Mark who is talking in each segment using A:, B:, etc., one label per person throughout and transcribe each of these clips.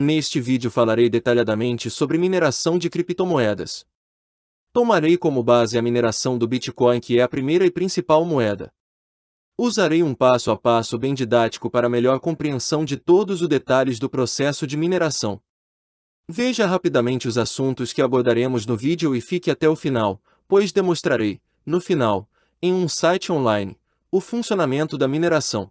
A: Neste vídeo falarei detalhadamente sobre mineração de criptomoedas. Tomarei como base a mineração do Bitcoin, que é a primeira e principal moeda. Usarei um passo a passo bem didático para melhor compreensão de todos os detalhes do processo de mineração. Veja rapidamente os assuntos que abordaremos no vídeo e fique até o final, pois demonstrarei, no final, em um site online, o funcionamento da mineração.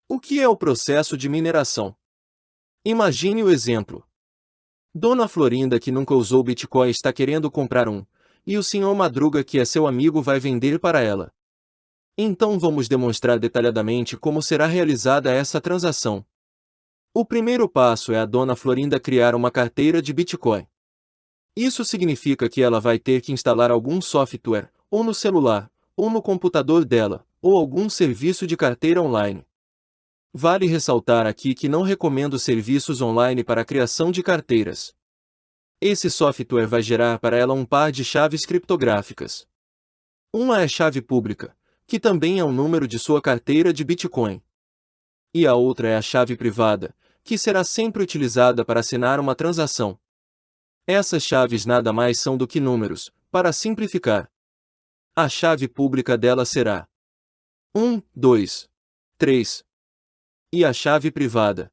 A: O que é o processo de mineração? Imagine o exemplo. Dona Florinda, que nunca usou Bitcoin, está querendo comprar um, e o Sr. Madruga, que é seu amigo, vai vender para ela. Então vamos demonstrar detalhadamente como será realizada essa transação. O primeiro passo é a Dona Florinda criar uma carteira de Bitcoin. Isso significa que ela vai ter que instalar algum software, ou no celular, ou no computador dela, ou algum serviço de carteira online. Vale ressaltar aqui que não recomendo serviços online para a criação de carteiras. Esse software vai gerar para ela um par de chaves criptográficas. Uma é a chave pública, que também é o número de sua carteira de Bitcoin. E a outra é a chave privada, que será sempre utilizada para assinar uma transação. Essas chaves nada mais são do que números, para simplificar. A chave pública dela será 1, 2, 3. E a chave privada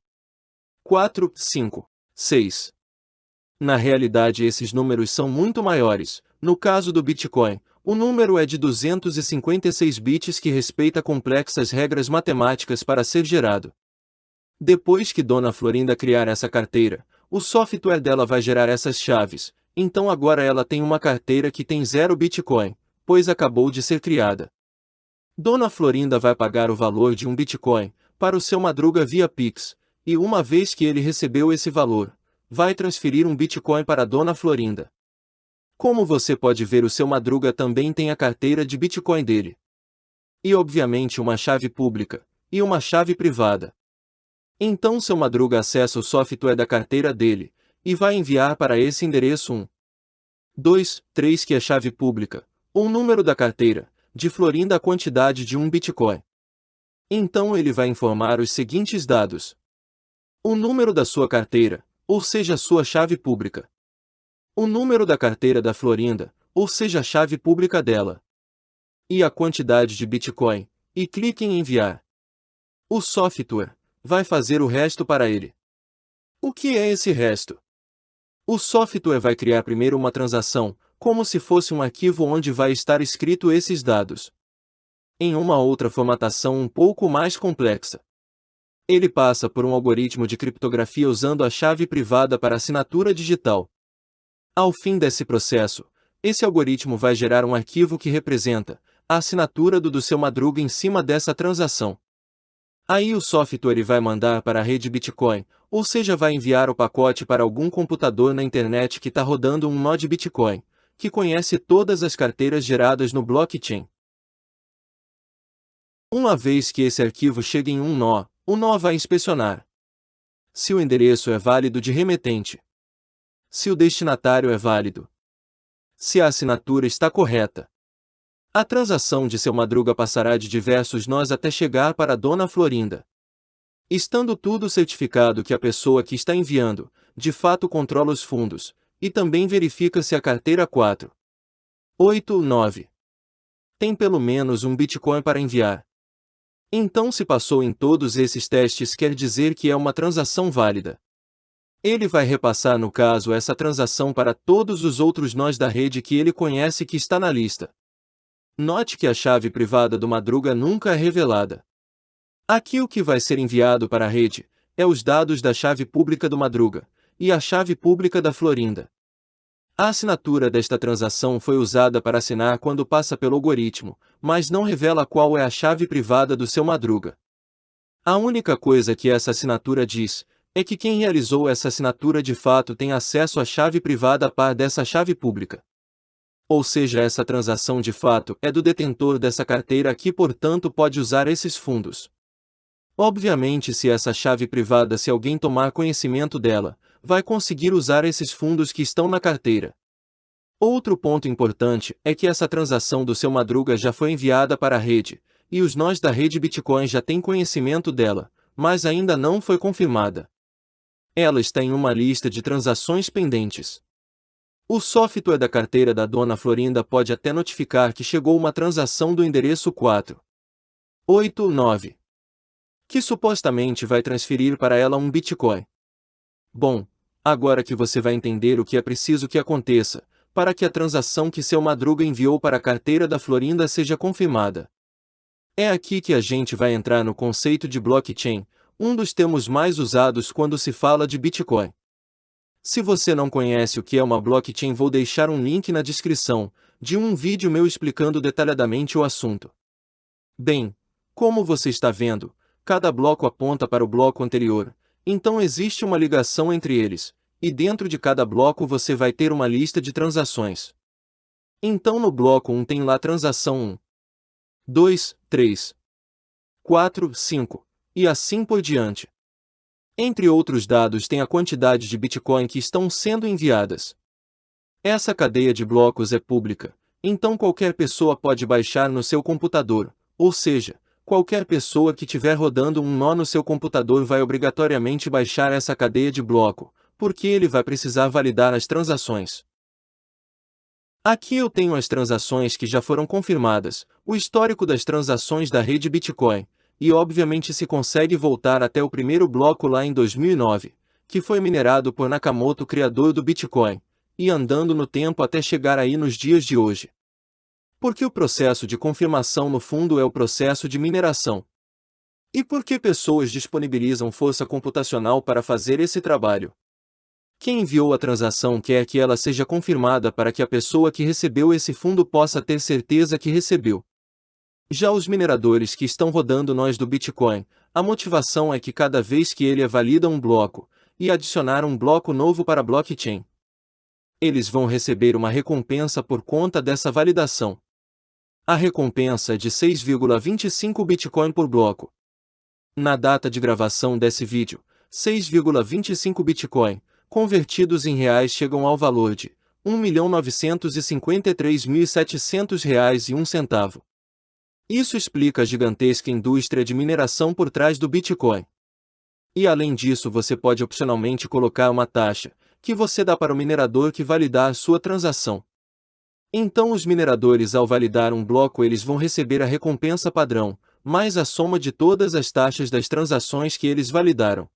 A: 4, 5, 6. Na realidade, esses números são muito maiores. No caso do Bitcoin, o número é de 256 bits, que respeita complexas regras matemáticas para ser gerado. Depois que Dona Florinda criar essa carteira, o software dela vai gerar essas chaves. Então agora ela tem uma carteira que tem 0 Bitcoin, pois acabou de ser criada. Dona Florinda vai pagar o valor de um Bitcoin para o seu Madruga via Pix, e uma vez que ele recebeu esse valor, vai transferir um Bitcoin para Dona Florinda. Como você pode ver, o seu Madruga também tem a carteira de Bitcoin dele. E obviamente uma chave pública, e uma chave privada. Então seu Madruga acessa o software da carteira dele, e vai enviar para esse endereço 1, 2, 3, que é a chave pública, ou número da carteira, de Florinda, a quantidade de 1 Bitcoin. Então ele vai informar os seguintes dados: o número da sua carteira, ou seja, a sua chave pública. O número da carteira da Florinda, ou seja, a chave pública dela. E a quantidade de Bitcoin, e clique em enviar. O software vai fazer o resto para ele. O que é esse resto? O software vai criar primeiro uma transação, como se fosse um arquivo onde vai estar escrito esses dados. Em uma outra formatação um pouco mais complexa. Ele passa por um algoritmo de criptografia usando a chave privada para assinatura digital. Ao fim desse processo, esse algoritmo vai gerar um arquivo que representa a assinatura do seu Madruga em cima dessa transação. Aí o software vai mandar para a rede Bitcoin, ou seja, vai enviar o pacote para algum computador na internet que está rodando um nó de Bitcoin, que conhece todas as carteiras geradas no blockchain. Uma vez que esse arquivo chega em um nó, o nó vai inspecionar se o endereço é válido de remetente, se o destinatário é válido, se a assinatura está correta. A transação de seu Madruga passará de diversos nós até chegar para a Dona Florinda. Estando tudo certificado que a pessoa que está enviando, de fato controla os fundos, e também verifica se a carteira 489 tem pelo menos um Bitcoin para enviar. Então, se passou em todos esses testes, quer dizer que é uma transação válida. Ele vai repassar no caso essa transação para todos os outros nós da rede que ele conhece que está na lista. Note que a chave privada do Madruga nunca é revelada. Aqui o que vai ser enviado para a rede é os dados da chave pública do Madruga e a chave pública da Florinda. A assinatura desta transação foi usada para assinar quando passa pelo algoritmo, mas não revela qual é a chave privada do seu Madruga. A única coisa que essa assinatura diz é que quem realizou essa assinatura de fato tem acesso à chave privada a par dessa chave pública. Ou seja, essa transação de fato é do detentor dessa carteira que, portanto, pode usar esses fundos. Obviamente, se essa chave privada, se alguém tomar conhecimento dela, vai conseguir usar esses fundos que estão na carteira. Outro ponto importante é que essa transação do seu Madruga já foi enviada para a rede, e os nós da rede Bitcoin já têm conhecimento dela, mas ainda não foi confirmada. Ela está em uma lista de transações pendentes. O software da carteira da Dona Florinda pode até notificar que chegou uma transação do endereço 489, que supostamente vai transferir para ela um Bitcoin. Bom, agora que você vai entender o que é preciso que aconteça, para que a transação que seu Madruga enviou para a carteira da Florinda seja confirmada. É aqui que a gente vai entrar no conceito de blockchain, um dos termos mais usados quando se fala de Bitcoin. Se você não conhece o que é uma blockchain, vou deixar um link na descrição de um vídeo meu explicando detalhadamente o assunto. Bem, como você está vendo, cada bloco aponta para o bloco anterior, então existe uma ligação entre eles, e dentro de cada bloco você vai ter uma lista de transações. Então no bloco 1 tem lá transação 1, 2, 3, 4, 5, e assim por diante. Entre outros dados tem a quantidade de Bitcoin que estão sendo enviadas. Essa cadeia de blocos é pública, então qualquer pessoa pode baixar no seu computador, ou seja, qualquer pessoa que estiver rodando um nó no seu computador vai obrigatoriamente baixar essa cadeia de bloco, porque ele vai precisar validar as transações. Aqui eu tenho as transações que já foram confirmadas, o histórico das transações da rede Bitcoin, e obviamente se consegue voltar até o primeiro bloco lá em 2009, que foi minerado por Nakamoto, criador do Bitcoin, e andando no tempo até chegar aí nos dias de hoje. Porque o processo de confirmação no fundo é o processo de mineração. E por que pessoas disponibilizam força computacional para fazer esse trabalho? Quem enviou a transação quer que ela seja confirmada para que a pessoa que recebeu esse fundo possa ter certeza que recebeu. Já os mineradores que estão rodando nós do Bitcoin, a motivação é que cada vez que ele valida um bloco, e adicionar um bloco novo para a blockchain, eles vão receber uma recompensa por conta dessa validação. A recompensa é de 6,25 Bitcoin por bloco. Na data de gravação desse vídeo, 6,25 Bitcoin, convertidos em reais, chegam ao valor de R$ 1.953.700,01. Isso explica a gigantesca indústria de mineração por trás do Bitcoin. E além disso, você pode opcionalmente colocar uma taxa, que você dá para o minerador que validar sua transação. Então os mineradores, ao validar um bloco, eles vão receber a recompensa padrão, mais a soma de todas as taxas das transações que eles validaram.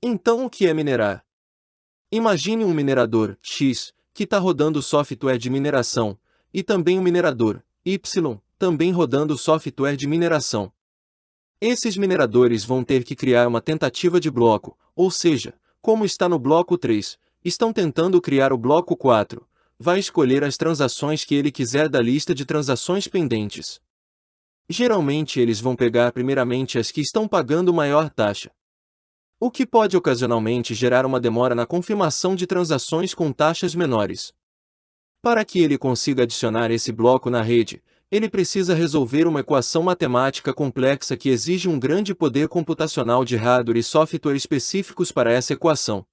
A: Então o que é minerar? Imagine um minerador X, que está rodando software de mineração, e também um minerador Y, também rodando software de mineração. Esses mineradores vão ter que criar uma tentativa de bloco, ou seja, como está no bloco 3, estão tentando criar o bloco 4, vai escolher as transações que ele quiser da lista de transações pendentes. Geralmente eles vão pegar primeiramente as que estão pagando maior taxa, o que pode ocasionalmente gerar uma demora na confirmação de transações com taxas menores. Para que ele consiga adicionar esse bloco na rede, ele precisa resolver uma equação matemática complexa que exige um grande poder computacional de hardware e software específicos para essa equação.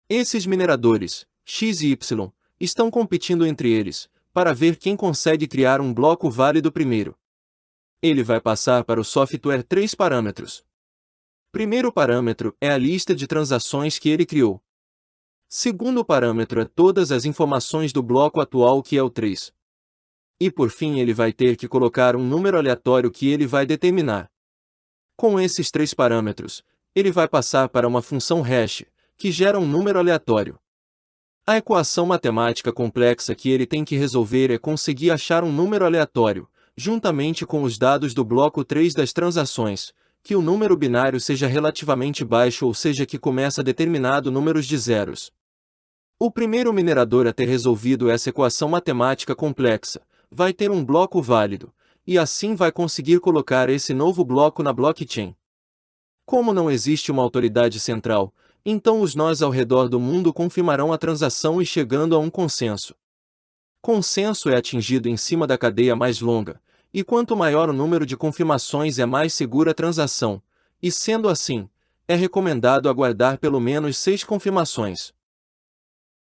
A: Esses mineradores, X e Y, estão competindo entre eles, para ver quem consegue criar um bloco válido primeiro. Ele vai passar para o software 3 parâmetros. Primeiro parâmetro é a lista de transações que ele criou. Segundo parâmetro é todas as informações do bloco atual, que é o 3. E por fim ele vai ter que colocar um número aleatório que ele vai determinar. Com esses 3 parâmetros, ele vai passar para uma função hash, que gera um número aleatório. A equação matemática complexa que ele tem que resolver é conseguir achar um número aleatório, juntamente com os dados do bloco 3 das transações, que o número binário seja relativamente baixo, ou seja, que começa determinado números de zeros. O primeiro minerador a ter resolvido essa equação matemática complexa vai ter um bloco válido, e assim vai conseguir colocar esse novo bloco na blockchain. Como não existe uma autoridade central, então os nós ao redor do mundo confirmarão a transação e chegando a um consenso. Consenso é atingido em cima da cadeia mais longa, e quanto maior o número de confirmações é mais segura a transação, e sendo assim, é recomendado aguardar pelo menos 6 confirmações.